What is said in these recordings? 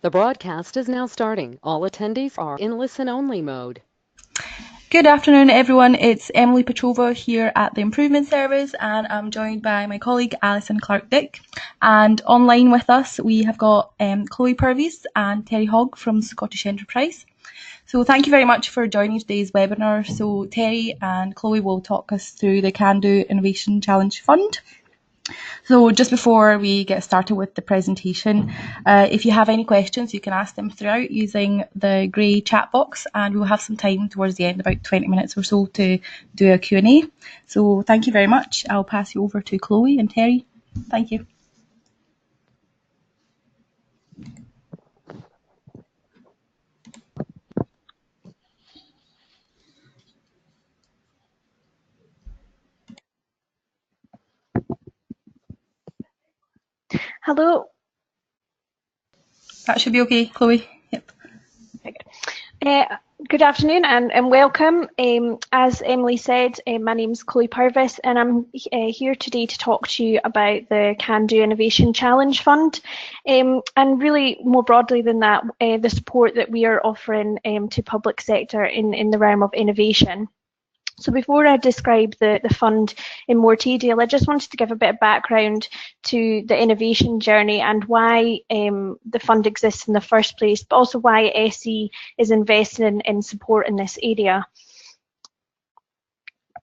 The broadcast is now starting. All attendees are in listen-only mode. Good afternoon, everyone. It's Emily Petrova here at the Improvement Service, and I'm joined by my colleague Alison Clark-Dick. And online with us, we have got Chloe Purvis and Terry Hogg from Scottish Enterprise. So thank you very much for joining today's webinar. So Terry and Chloe will talk us through the Can Do Innovation Challenge Fund. So just before we get started with the presentation, if you have any questions, you can ask them throughout using the grey chat box, and we'll have some time towards the end, about 20 minutes or so, to do a Q&A. So thank you very much. I'll pass you over to Chloe and Terry. Thank you. Hello. That should be okay, Chloe. Yep. Good afternoon and welcome. As Emily said, my name is Chloe Purvis, and I'm here today to talk to you about the Can Do Innovation Challenge Fund, and really more broadly than that, the support that we are offering to public sector in the realm of innovation. So before I describe the fund in more detail, I just wanted to give a bit of background to the innovation journey and why the fund exists in the first place, but also why SE is investing in support in this area.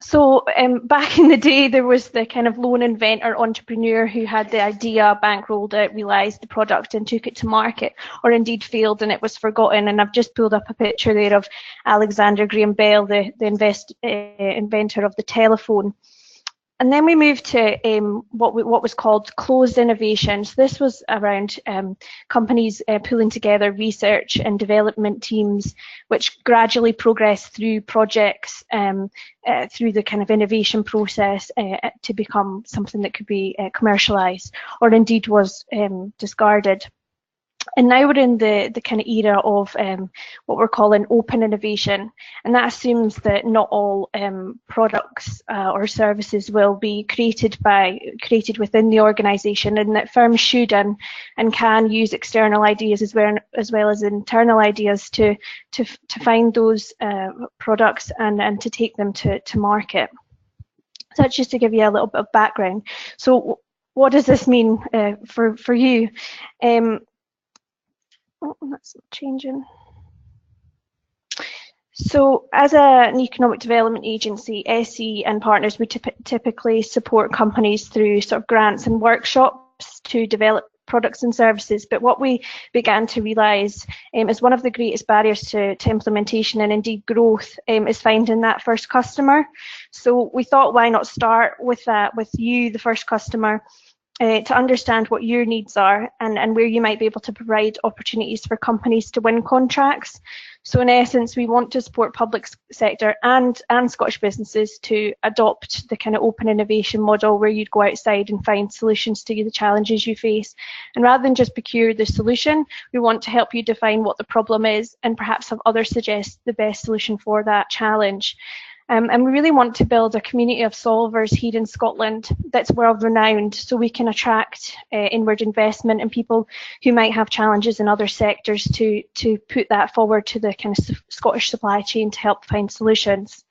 So back in the day, there was the kind of lone inventor entrepreneur who had the idea, bankrolled it, realised the product and took it to market, or indeed failed and it was forgotten. And I've just pulled up a picture there of Alexander Graham Bell, the inventor of the telephone. And then we moved to what was called closed innovation. So this was around companies pulling together research and development teams, which gradually progressed through projects through the kind of innovation process to become something that could be commercialised, or indeed was discarded. And now we're in the kind of era of what we're calling open innovation, and that assumes that not all products or services will be created within the organisation, and that firms should and can use external ideas as well as internal ideas to find those products and to take them to market. So that's just to give you a little bit of background. So what does this mean for you? Oh, that's not changing. So as an economic development agency, SE and partners, we typically support companies through sort of grants and workshops to develop products and services. But what we began to realise is one of the greatest barriers to implementation and indeed growth is finding that first customer. So we thought, why not start with that, with you, the first customer, to understand what your needs are and where you might be able to provide opportunities for companies to win contracts. So in essence, we want to support public sector and Scottish businesses to adopt the kind of open innovation model where you'd go outside and find solutions to the challenges you face. And rather than just procure the solution, we want to help you define what the problem is and perhaps have others suggest the best solution for that challenge. And we really want to build a community of solvers here in Scotland that's world renowned, so we can attract inward investment and people who might have challenges in other sectors to put that forward to the kind of Scottish supply chain to help find solutions.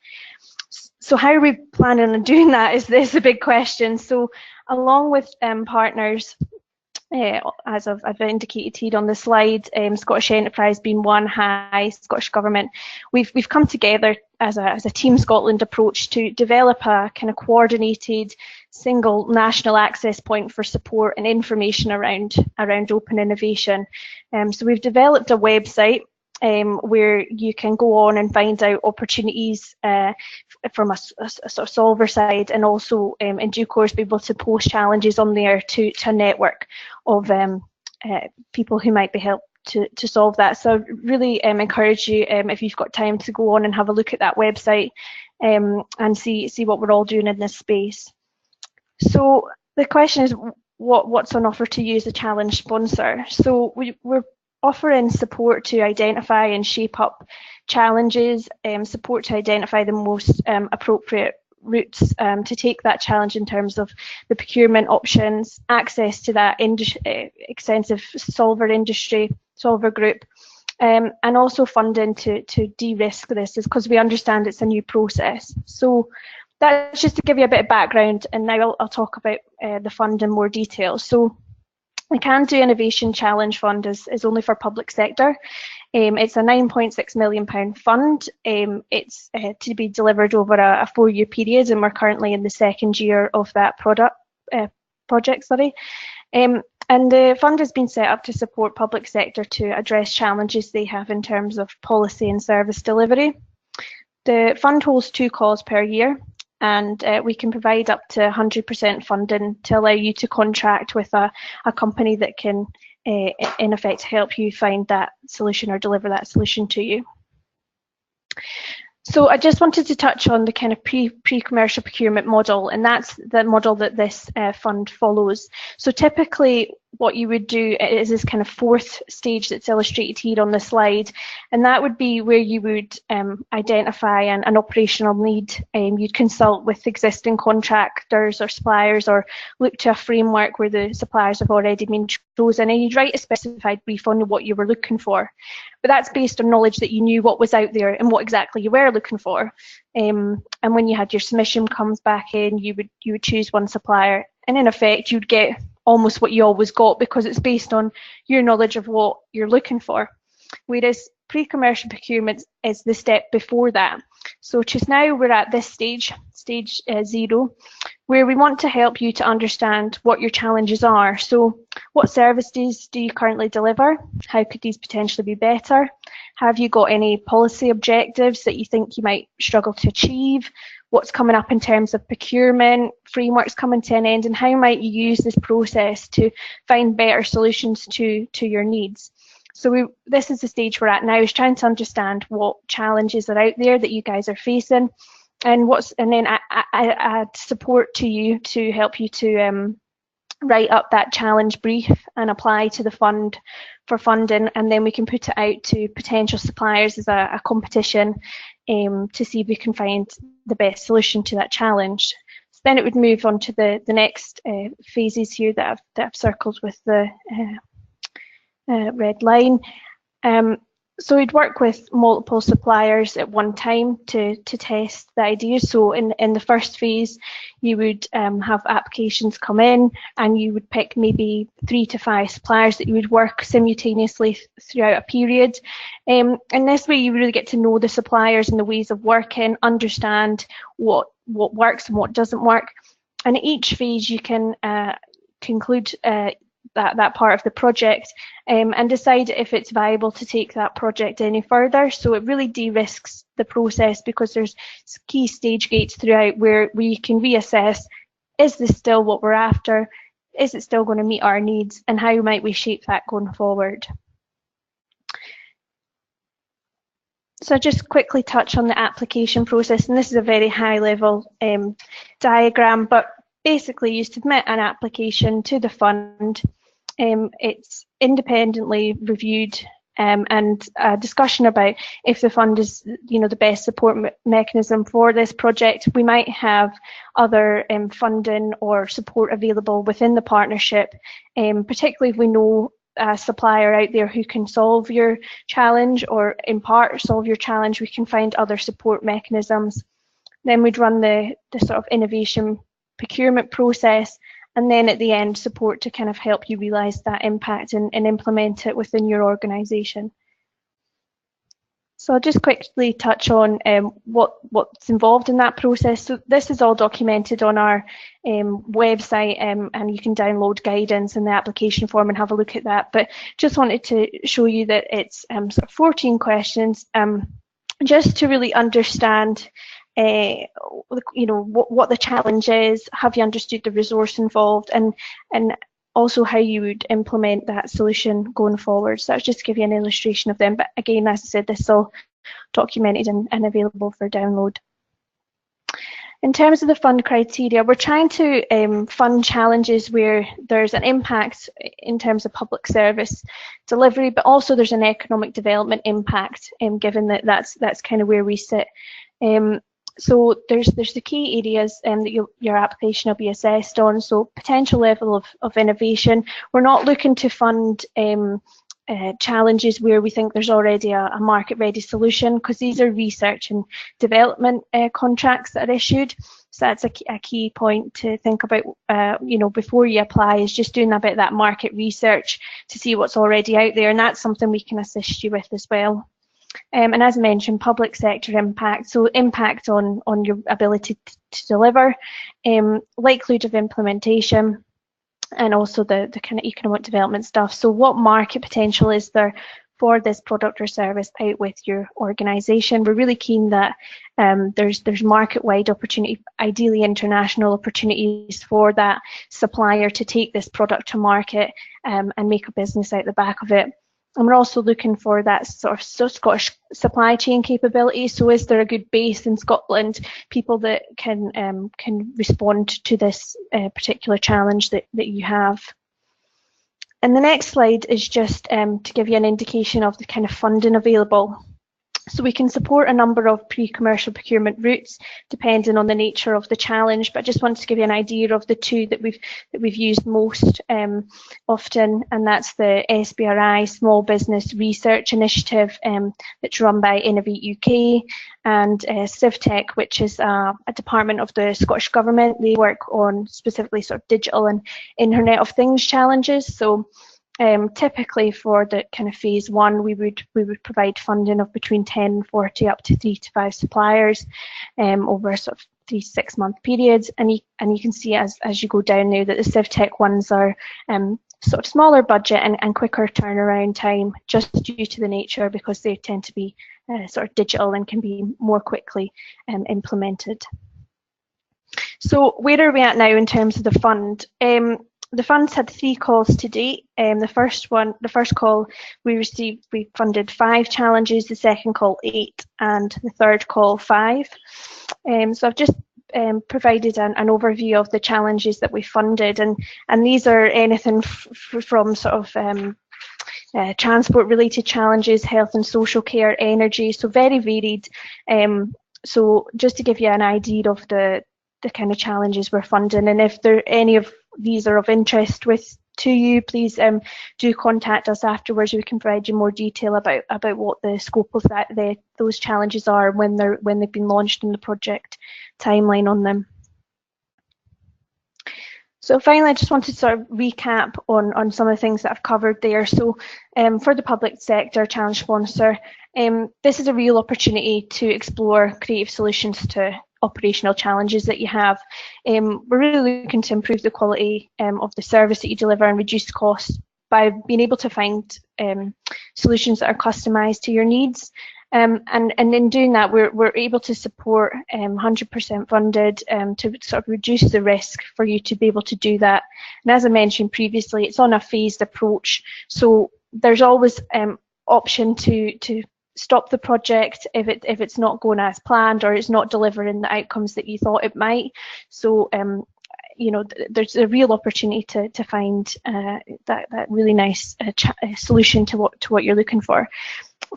So how are we planning on doing that is a big question. So along with partners, as I've indicated here on the slide, Scottish Enterprise being one, high Scottish Government, we've come together as a Team Scotland approach to develop a kind of coordinated single national access point for support and information around open innovation. So we've developed a website where you can go on and find out opportunities from a sort of solver side, and also in due course be able to post challenges on there to a network of people who might be helped to solve that. So I really encourage you, if you've got time, to go on and have a look at that website and see what we're all doing in this space. So the question is, what's on offer to you as a challenge sponsor? So we're offering support to identify and shape up challenges, support to identify the most appropriate routes to take that challenge in terms of the procurement options, access to that extensive solver group, and also funding to de-risk this, is because we understand it's a new process. So that's just to give you a bit of background, and now I'll talk about the fund in more detail. So the Can Do Innovation Challenge Fund is only for public sector. It's a £9.6 million fund. It's to be delivered over a 4-year period, and we're currently in the 2nd year of that project. And the fund has been set up to support public sector to address challenges they have in terms of policy and service delivery. The fund holds 2 calls per year, and we can provide up to 100% funding to allow you to contract with a company that can, in effect, help you find that solution or deliver that solution to you. So I just wanted to touch on the kind of pre-commercial procurement model, and that's the model that this fund follows. So typically what you would do is this kind of 4th stage that's illustrated here on the slide, and that would be where you would identify an operational need. You'd consult with existing contractors or suppliers, or look to a framework where the suppliers have already been chosen, and you'd write a specified brief on what you were looking for. But that's based on knowledge that you knew what was out there and what exactly you were looking for. And when you had your submission comes back in, you would choose one supplier, and in effect you'd get almost what you always got, because it's based on your knowledge of what you're looking for. Whereas pre-commercial procurement is the step before that. So just now we're at this stage 0, where we want to help you to understand what your challenges are. So what services do you currently deliver? How could these potentially be better? Have you got any policy objectives that you think you might struggle to achieve? What's coming up in terms of procurement, frameworks coming to an end, and how might you use this process to find better solutions to your needs? So this is the stage we're at now, is trying to understand what challenges are out there that you guys are facing, and then add support to you to help you to write up that challenge brief and apply to the fund for funding, and then we can put it out to potential suppliers as a competition to see if we can find the best solution to that challenge. So then it would move on to the next phases here that I've circled with the red line. So we'd work with multiple suppliers at one time to test the ideas. So in the first phase, you would have applications come in, and you would pick maybe 3 to 5 suppliers that you would work simultaneously throughout a period. And this way you really get to know the suppliers and the ways of working, understand what works and what doesn't work. And at each phase you can conclude that part of the project and decide if it's viable to take that project any further. So it really de-risks the process, because there's key stage gates throughout where we can reassess, is this still what we're after? Is it still going to meet our needs? And how might we shape that going forward? So I'll just quickly touch on the application process, and this is a very high level diagram, but basically you submit an application to the fund. It's independently reviewed, and a discussion about if the fund is, the best support mechanism for this project. We might have other funding or support available within the partnership, particularly if we know a supplier out there who can solve your challenge, or in part solve your challenge. We can find other support mechanisms. Then we'd run the sort of innovation procurement process, and then at the end support to kind of help you realise that impact and implement it within your organisation. So I'll just quickly touch on what's involved in that process. So this is all documented on our website, and you can download guidance in the application form and have a look at that. But just wanted to show you that it's sort of 14 questions, just to really understand what the challenge is. Have you understood the resource involved, and also how you would implement that solution going forward. So that's just to give you an illustration of them. But again, as I said, this is all documented and available for download. In terms of the fund criteria, we're trying to fund challenges where there's an impact in terms of public service delivery, but also there's an economic development impact, given that that's kind of where we sit. So there's the key areas that your application will be assessed on. So potential level of innovation. We're not looking to fund challenges where we think there's already a market-ready solution, because these are research and development contracts that are issued. So that's a key point to think about, before you apply, is just doing a bit of that market research to see what's already out there, and that's something we can assist you with as well. And as mentioned, public sector impact, so impact on your ability to deliver, likelihood of implementation, and also the kind of economic development stuff. So what market potential is there for this product or service out with your organisation? We're really keen that there's market-wide opportunity, ideally international opportunities for that supplier to take this product to market and make a business out the back of it. And we're also looking for that sort of Scottish supply chain capability. So is there a good base in Scotland, people that can respond to this particular challenge that you have? And the next slide is just to give you an indication of the kind of funding available. So we can support a number of pre-commercial procurement routes depending on the nature of the challenge, but I just wanted to give you an idea of the two that we've used most often, and that's the SBRI Small Business Research Initiative that's run by Innovate UK, and CivTech, which is a department of the Scottish Government. They work on specifically sort of digital and Internet of Things challenges. So typically for the kind of phase one, we would provide funding of between 10 and 40 up to 3 to 5 suppliers over sort of 3 to 6 month periods. And you can see as you go down now that the CivTech ones are sort of smaller budget and quicker turnaround time, just due to the nature, because they tend to be sort of digital and can be more quickly implemented. So where are we at now in terms of the fund? The fund's had 3 calls to date. The first call we funded 5 challenges, the second call 8, and the third call 5. So I've just provided an overview of the challenges that we funded, and these are anything from sort of transport related challenges, health and social care, energy, so very varied. So just to give you an idea of the kind of challenges we're funding, and if there any of these are of interest to you, please do contact us afterwards. We can provide you more detail about what the scope of those challenges are, when they've been launched, in the project timeline on them. So finally, I just wanted to sort of recap on some of the things that I've covered there. So for the public sector challenge sponsor, this is a real opportunity to explore creative solutions to operational challenges that you have. We're really looking to improve the quality of the service that you deliver and reduce costs by being able to find solutions that are customised to your needs. And in doing that, we're able to support 100% funded to sort of reduce the risk for you to be able to do that. And as I mentioned previously, it's on a phased approach, so there's always option to stop the project if it's not going as planned, or it's not delivering the outcomes that you thought it might. So there's a real opportunity to find that really nice solution to what you're looking for.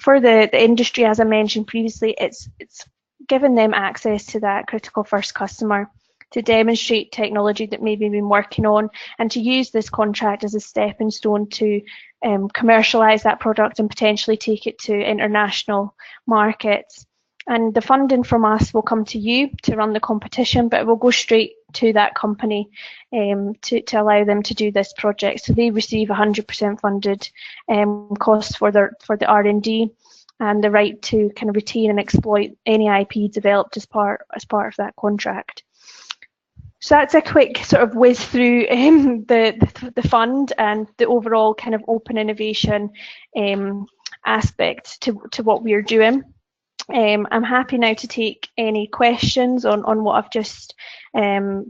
For the industry, as I mentioned previously, it's given them access to that critical first customer to demonstrate technology that maybe we've been working on, and to use this contract as a stepping stone to commercialise that product and potentially take it to international markets. And the funding from us will come to you to run the competition, but it will go straight to that company to allow them to do this project. So they receive 100% funded costs for the R&D and the right to kind of retain and exploit any IP developed as part of that contract. So that's a quick sort of whiz through the fund and the overall kind of open innovation aspect to what we're doing. I'm happy now to take any questions on what I've just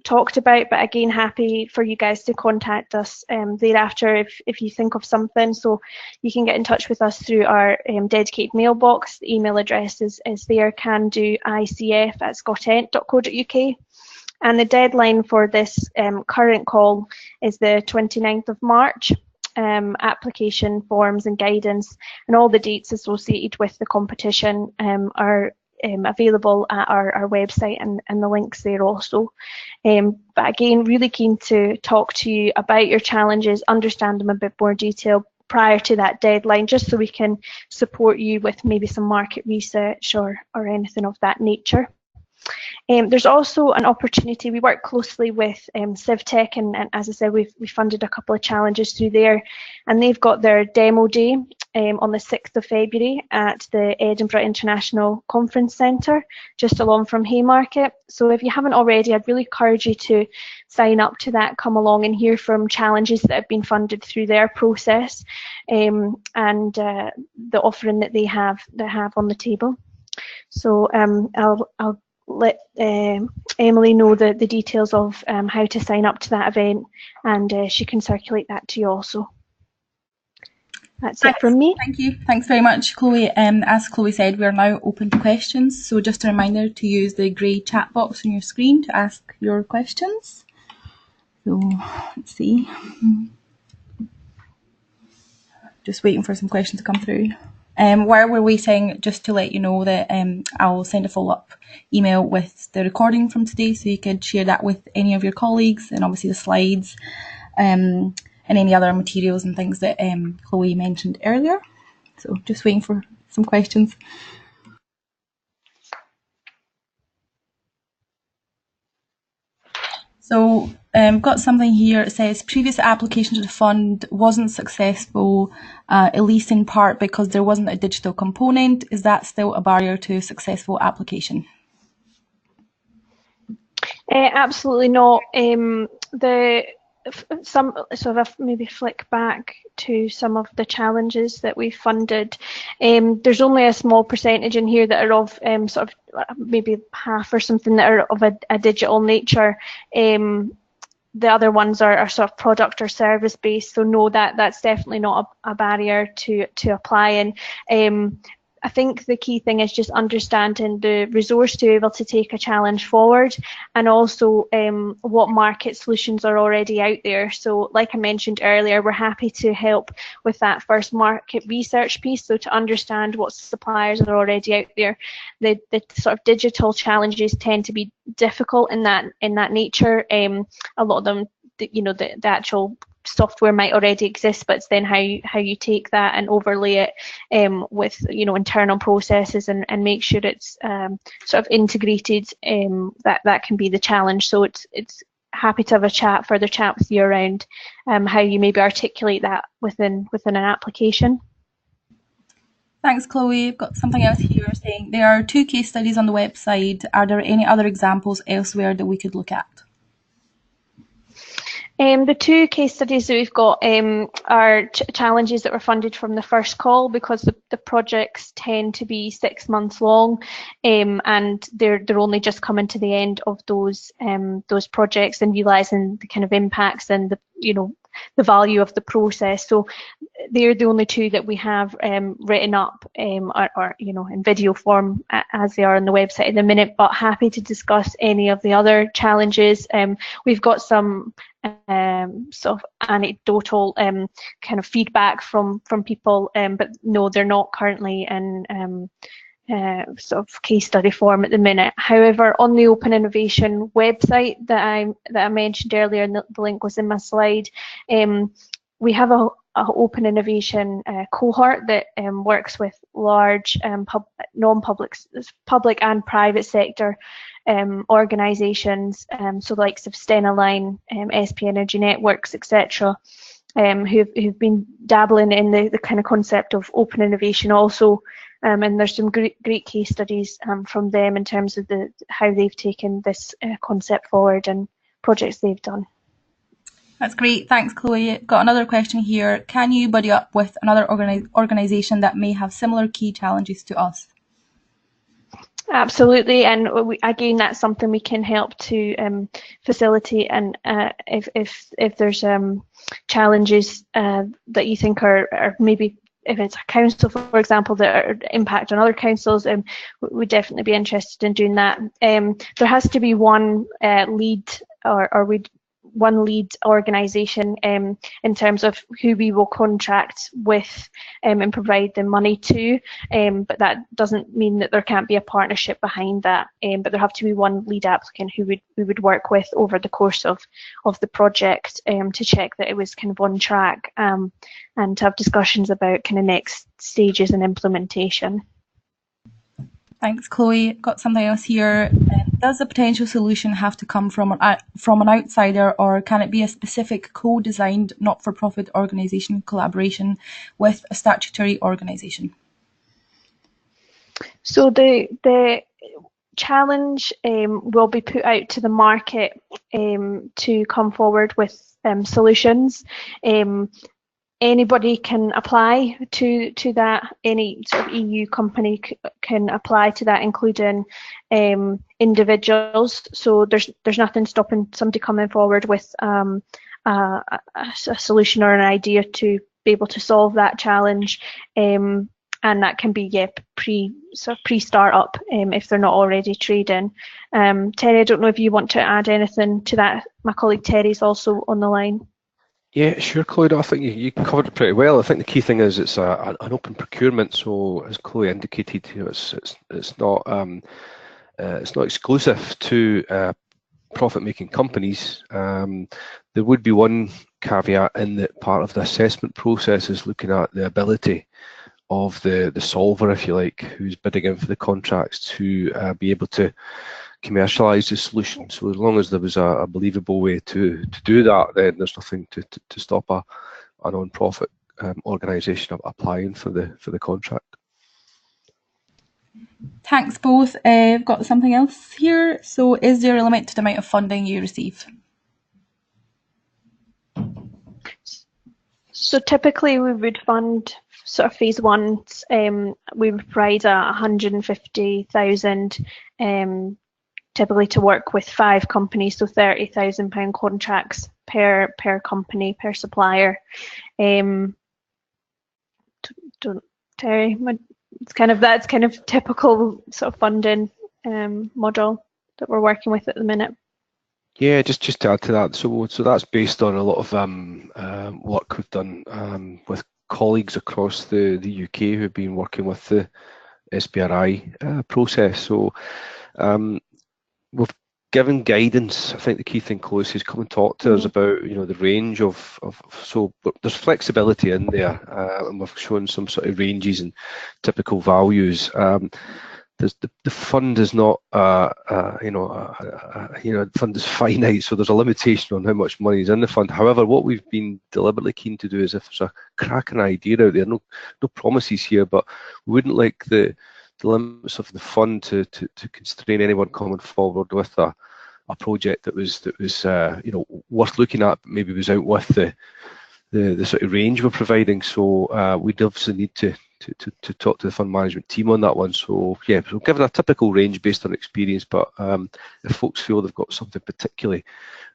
talked about, but again, happy for you guys to contact us thereafter if you think of something. So you can get in touch with us through our dedicated mailbox. The email address is there, candoicf@scotent.co.uk. And the deadline for this current call is the 29th of March. Application forms and guidance and all the dates associated with the competition are available at our website, and the links there also. But again, really keen to talk to you about your challenges, understand them in a bit more detail prior to that deadline, just so we can support you with maybe some market research or anything of that nature. There's also an opportunity. We work closely with CivTech, and as I said, we funded a couple of challenges through there, and they've got their demo day on the 6th of February at the Edinburgh International Conference Centre, just along from Haymarket. So if you haven't already, I'd really encourage you to sign up to that, come along and hear from challenges that have been funded through their process, and the offering that they have on the table. So I'll let Emily know the details of how to sign up to that event, and she can circulate that to you also. That's it from me. Thank you. Thanks very much, Chloe. As Chloe said, we are now open to questions. So just a reminder to use the grey chat box on your screen to ask your questions. So let's see. Just waiting for some questions to come through. While we're waiting, just to let you know that I'll send a follow-up email with the recording from today, so you could share that with any of your colleagues, and obviously the slides and any other materials and things that Chloe mentioned earlier. So just waiting for some questions. So got something here. It says previous application to the fund wasn't successful, at least in part because there wasn't a digital component. Is that still a barrier to successful application? Absolutely not. Maybe flick back to some of the challenges that we funded. There's only a small percentage in here that are of sort of maybe half or something that are of a digital nature. The other ones are sort of product or service based, so no, that's definitely not a barrier to apply. And I think the key thing is just understanding the resource to be able to take a challenge forward, and also what market solutions are already out there. So like I mentioned earlier, we're happy to help with that first market research piece, so to understand what suppliers are already out there. The sort of digital challenges tend to be difficult in that nature. A lot of them, the actual software might already exist, but it's then how you take that and overlay it with internal processes and make sure it's sort of integrated. That can be the challenge. So it's happy to have a further chat with you around how you maybe articulate that within an application. Thanks, Chloe. I've got something else here saying there are 2 case studies on the website. Are there any other examples elsewhere that we could look at? The 2 case studies that we've got are challenges that were funded from the first call, because the projects tend to be 6 months long, and they're only just coming to the end of those projects and realising the kind of impacts and the value of the process. So they're the only 2 that we have written up or in video form as they are on the website at the minute, but happy to discuss any of the other challenges. We've got some sort of anecdotal kind of feedback from people, but no, they're not currently in sort of case study form at the minute. However, on the Open Innovation website that I mentioned earlier, and the link was in my slide, we have a Open Innovation cohort that works with large non-public, public and private sector organisations, so the likes of Stenaline, SP Energy Networks, etc., who've been dabbling in the kind of concept of open innovation also. And there's some great case studies from them in terms of how they've taken this concept forward and projects they've done. That's great. Thanks, Chloe. Got another question here. Can you buddy up with another organisation that may have similar key challenges to us? Absolutely, and again, that's something we can help to facilitate. And if there's challenges that you think are maybe, if it's a council, for example, that are impact on other councils, we'd definitely be interested in doing that. There has to be one lead, or one lead organisation in terms of who we will contract with and provide the money to, but that doesn't mean that there can't be a partnership behind that. But there have to be one lead applicant who we would work with over the course of the project to check that it was kind of on track, and to have discussions about kind of next stages and implementation. Thanks, Chloe. Got something else here. Does a potential solution have to come from an outsider, or can it be a specific co-designed not-for-profit organisation collaboration with a statutory organisation? So the challenge will be put out to the market to come forward with solutions. Anybody can apply to that. Any sort of EU company can apply to that, including individuals. So there's nothing stopping somebody coming forward with a solution or an idea to be able to solve that challenge. And that can be pre-startup if they're not already trading. Terry, I don't know if you want to add anything to that. My colleague Terry's also on the line. Yeah, sure, Chloe. I think you covered it pretty well. I think the key thing is it's an open procurement. So, as Chloe indicated, it's not exclusive to profit-making companies. There would be one caveat in that part of the assessment process is looking at the ability of the solver, if you like, who's bidding in for the contracts to be able to commercialise the solution. So as long as there was a believable way to do that, then there's nothing to stop a non-profit organisation applying for the contract. Thanks both. I've got something else here. So is there a limit to the amount of funding you receive? So typically we would fund sort of phase one. We would provide 150,000 typically to work with 5 companies, so £30,000 contracts per company, per supplier. Terry, that's kind of typical sort of funding model that we're working with at the minute. Yeah, just to add to that, so that's based on a lot of work we've done with colleagues across the UK who've been working with the SBRI process. So we've given guidance. I think the key thing, Chloe, is come and talk to us about the range of so there's flexibility in there, and we've shown some sort of ranges and typical values. The fund is not the fund is finite, so there's a limitation on how much money is in the fund. However, what we've been deliberately keen to do is, if there's a cracking idea out there, no promises here, but we wouldn't like the limits of the fund to constrain anyone coming forward with a project that was worth looking at, but maybe was out with the sort of range we're providing. So we'd obviously need to talk to the fund management team on that one. So yeah, so given a typical range based on experience, but if folks feel they've got something particularly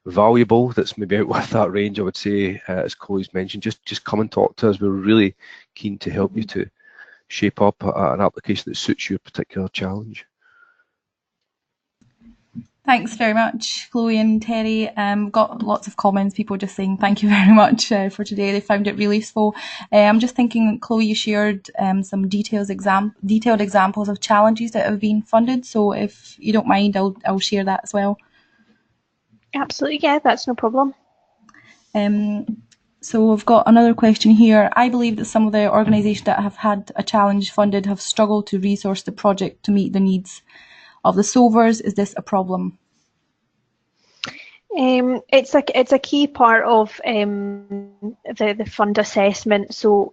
valuable that's maybe out with that range, I would say, as Chloe's mentioned, just come and talk to us. We're really keen to help you to shape up an application that suits your particular challenge. Thanks very much, Chloe and Terry. Got lots of comments, people just saying thank you very much for today. They found it really useful. I'm just thinking, Chloe, you shared some detailed examples of challenges that have been funded. So if you don't mind, I'll share that as well. Absolutely, yeah, that's no problem. So we've got another question here. I believe that some of the organisations that have had a challenge funded have struggled to resource the project to meet the needs of the solvers. Is this a problem? It's a key part of the fund assessment. So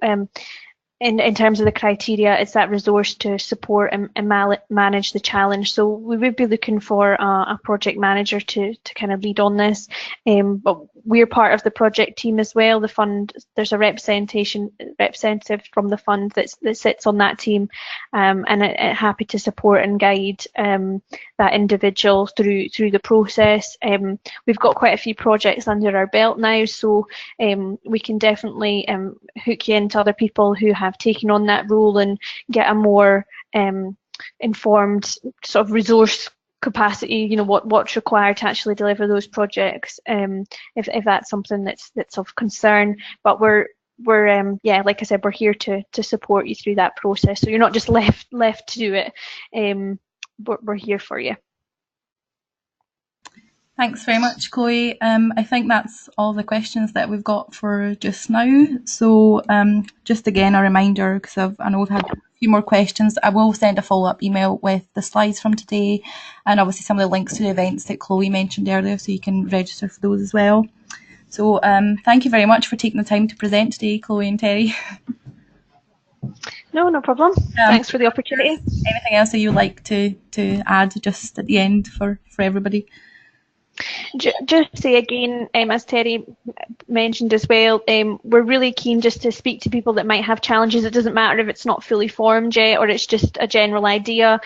in terms of the criteria, it's that resource to support and manage the challenge. So we would be looking for a project manager to kind of lead on this. But we're part of the project team as well. The fund, there's a representative from the fund that sits on that team, and happy to support and guide that individual through the process. We've got quite a few projects under our belt now, so we can definitely hook you into other people who have taken on that role and get a more informed sort of resource capacity, you know, what's required to actually deliver those projects, if that's something that's of concern. But we're yeah, like I said, we're here to support you through that process, so you're not just left to do it. We're here for you. Thanks very much, Chloe. I think that's all the questions that we've got for just now. So just again, a reminder, because I know we've had a few more questions, I will send a follow-up email with the slides from today and obviously some of the links to the events that Chloe mentioned earlier, so you can register for those as well. So thank you very much for taking the time to present today, Chloe and Terry. No problem. Thanks for the opportunity. Anything else that you'd like to add just at the end for everybody? Just say again, as Terry mentioned as well, we're really keen just to speak to people that might have challenges. It doesn't matter if it's not fully formed yet or it's just a general idea,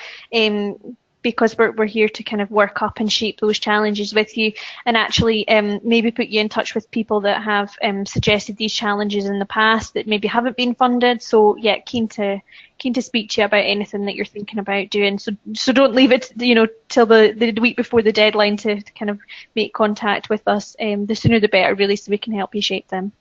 because we're here to kind of work up and shape those challenges with you, and actually maybe put you in touch with people that have suggested these challenges in the past that maybe haven't been funded. So yeah, keen to speak to you about anything that you're thinking about doing. So don't leave it, you know, till the week before the deadline to kind of make contact with us. The sooner the better, really, so we can help you shape them.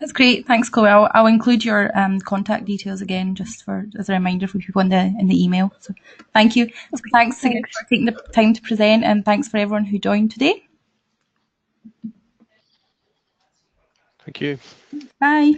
That's great. Thanks, Chloe. I'll include your contact details again, just as a reminder for people in the email. So thank you. So thanks again for taking the time to present, and thanks for everyone who joined today. Thank you. Bye.